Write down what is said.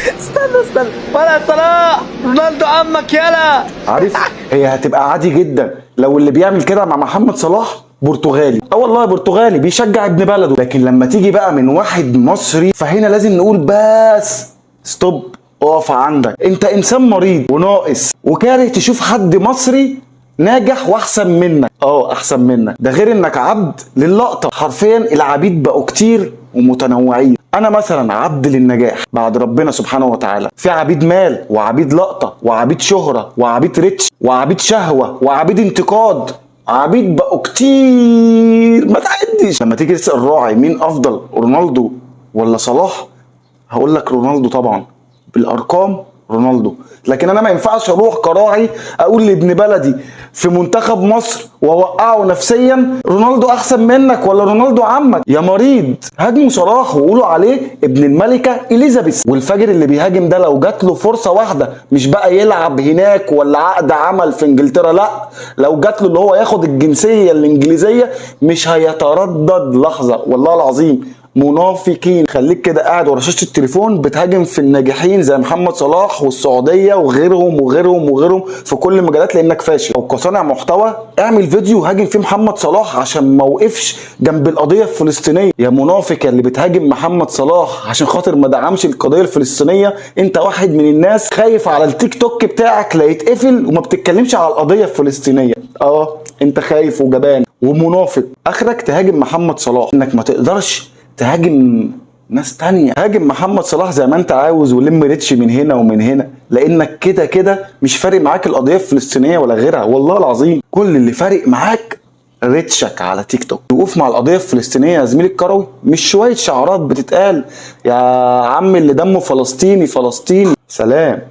استنى ولا صلاح، رونالدو عمك يلا. عارف هي هتبقى عادي جدا لو اللي بيعمل كده مع محمد صلاح برتغالي، والله برتغالي بيشجع ابن بلده، لكن لما تيجي بقى من واحد مصري فهنا لازم نقول بس ستوب، اقف عندك. انت انسان مريض وناقص وكاره تشوف حد مصري ناجح واحسن منك. احسن منك، ده غير انك عبد للقطه. حرفيا العبيد بقوا كتير ومتنوعين. انا مثلا عبد للنجاح بعد ربنا سبحانه وتعالى. في عبيد مال وعبيد لقطه وعبيد شهره وعبيد ريتش وعبيد شهوه وعبيد انتقاد. عبيد بقوا كتير ما تعدش. لما تيجي تسال راعي مين افضل، رونالدو ولا صلاح، هقول لك رونالدو طبعا، بالارقام رونالدو. لكن انا ما ينفعش اروح كراعي اقول لابن بلدي في منتخب مصر واوقعه نفسيا رونالدو احسن منك ولا رونالدو عمك. يا مريض، هاجموا صلاح وقولوا عليه ابن الملكه اليزابيث. والفجر اللي بيهاجم ده لو جات له فرصه واحده، مش بقى يلعب هناك ولا عقد عمل في انجلترا، لا، لو جات له اللي هو ياخد الجنسيه الانجليزيه مش هيتردد لحظه والله العظيم. منافقين. خليك كده قاعد ورا شاشه التليفون بتهاجم في الناجحين زي محمد صلاح والسعوديه وغيرهم في كل المجالات لانك فاشل. او كصانع محتوى اعمل فيديو هاجم فيه محمد صلاح عشان ما وقفش جنب القضيه الفلسطينيه. يا منافق اللي بتهاجم محمد صلاح عشان خاطر ما دعمش القضيه الفلسطينيه، انت واحد من الناس خايف على التيك توك بتاعك لا يتقفل وما بتتكلمش على القضيه الفلسطينيه. انت خايف وجبان ومنافق. اخرك تهاجم محمد صلاح، انك ما تقدرش تهاجم ناس تانية. هاجم محمد صلاح زي ما انت عاوز ولم ريتش من هنا ومن هنا، لانك كده مش فارق معاك القضية الفلسطينية ولا غيرها. والله العظيم كل اللي فارق معاك ريتشك على تيك توك. وقوف مع القضية الفلسطينية يا زميلي الكروي، مش شوية شعارات بتتقال يا عم اللي دمه فلسطيني. سلام.